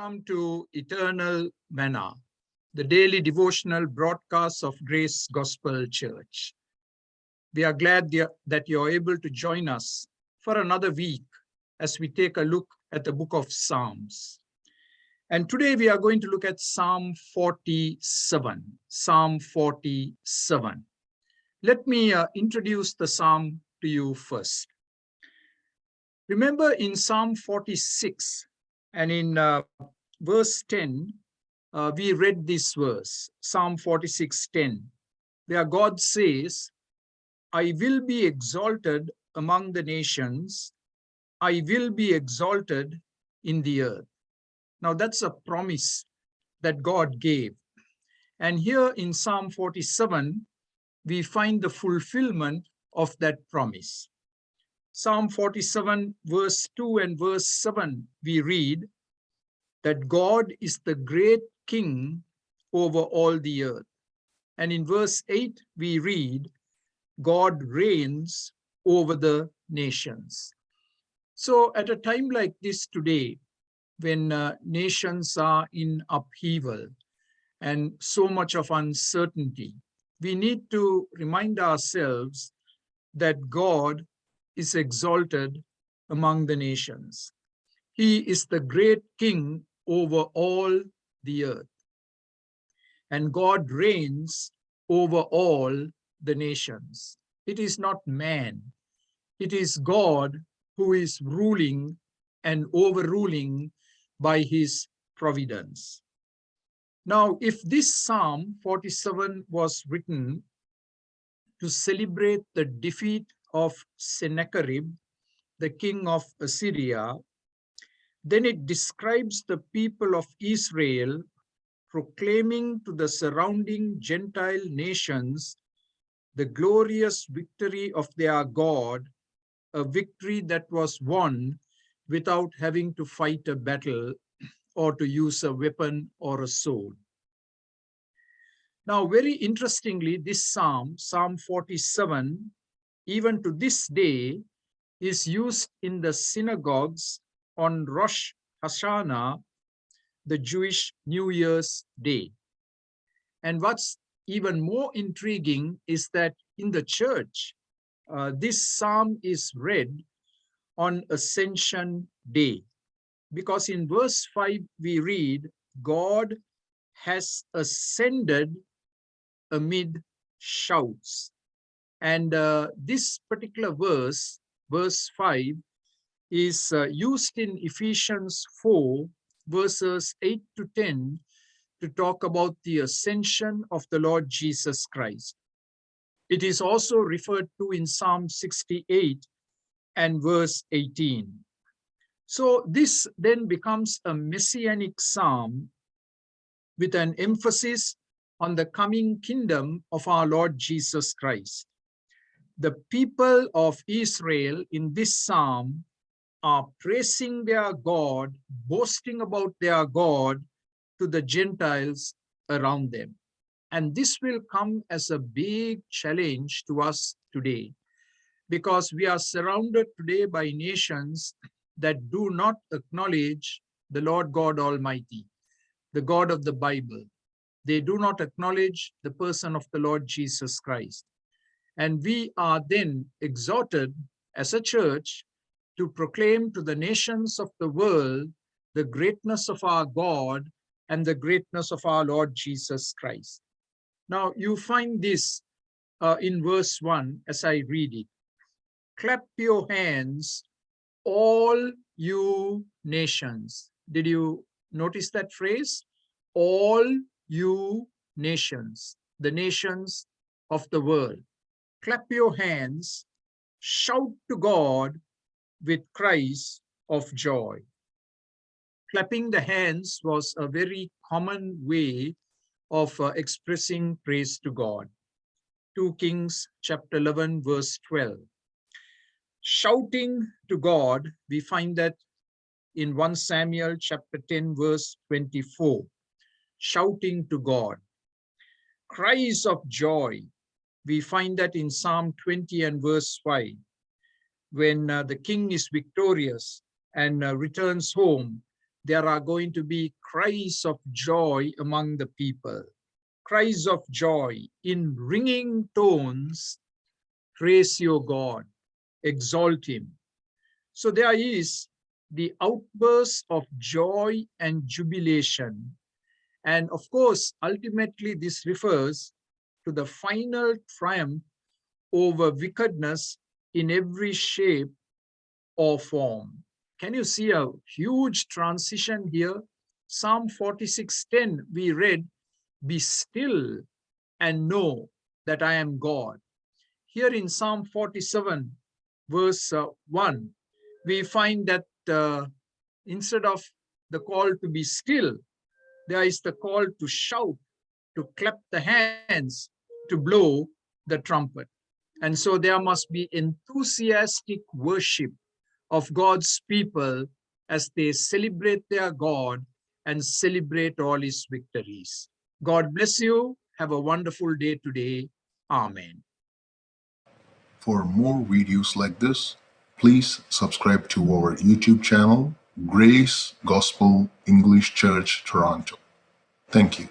Welcome to Eternal Manna, the daily devotional broadcast of Grace Gospel Church. We are glad that you're able to join us for another week as we take a look at the book of Psalms. And today we are going to look at Psalm 47. Psalm 47. Let me introduce the psalm to you first. Remember in Psalm 46 and in verse 10, we read this verse, Psalm 46:10, where God says, I will be exalted among the nations, I will be exalted in the earth. Now that's a promise that God gave. And here in Psalm 47, we find the fulfillment of that promise. Psalm 47, verse 2 and verse 7, we read that God is the great King over all the earth. And in verse 8, we read, God reigns over the nations. So at a time like this today, when nations are in upheaval and so much of uncertainty, we need to remind ourselves that God is exalted among the nations. He is the great King over all the earth. And God reigns over all the nations. It is not man. It is God who is ruling and overruling by his providence. Now, if this Psalm 47 was written to celebrate the defeat of Sennacherib, the king of Assyria, then it describes the people of Israel proclaiming to the surrounding Gentile nations the glorious victory of their God, a victory that was won without having to fight a battle or to use a weapon or a sword. Now, very interestingly, this Psalm, Psalm 47, even to this day, is used in the synagogues on Rosh Hashanah, the Jewish New Year's Day. And what's even more intriguing is that in the church, this psalm is read on Ascension Day, because in verse 5 we read, God has ascended amid shouts. And this particular verse, verse 5, is used in Ephesians 4, verses 8 to 10, to talk about the ascension of the Lord Jesus Christ. It is also referred to in Psalm 68 and verse 18. So this then becomes a messianic psalm with an emphasis on the coming kingdom of our Lord Jesus Christ. The people of Israel in this psalm are praising their God, boasting about their God to the Gentiles around them. And this will come as a big challenge to us today, because we are surrounded today by nations that do not acknowledge the Lord God Almighty, the God of the Bible. They do not acknowledge the person of the Lord Jesus Christ. And we are then exhorted as a church to proclaim to the nations of the world the greatness of our God and the greatness of our Lord Jesus Christ. Now, you find this in verse 1 as I read it. Clap your hands, all you nations. Did you notice that phrase? All you nations, the nations of the world. Clap your hands, shout to God with cries of joy. Clapping the hands was a very common way of expressing praise to God. 2 Kings chapter 11, verse 12. Shouting to God, we find that in 1 Samuel chapter 10, verse 24. Shouting to God. Cries of joy, we find that in Psalm 20 and verse 5. When the king is victorious and returns home, there are going to be cries of joy among the people, cries of joy in ringing tones. Praise your God, exalt him. So there is the outburst of joy and jubilation. And of course, ultimately, this refers to the final triumph over wickedness in every shape or form. Can you see a huge transition here? Psalm 46:10, we read, "Be still and know that I am God." Here in Psalm 47, verse 1, we find that instead of the call to be still, there is the call to shout, to clap the hands, to blow the trumpet. And so there must be enthusiastic worship of God's people as they celebrate their God and celebrate all his victories. God bless you. Have a wonderful day today. Amen. For more videos like this, please subscribe to our YouTube channel, Grace Gospel English Church Toronto. Thank you.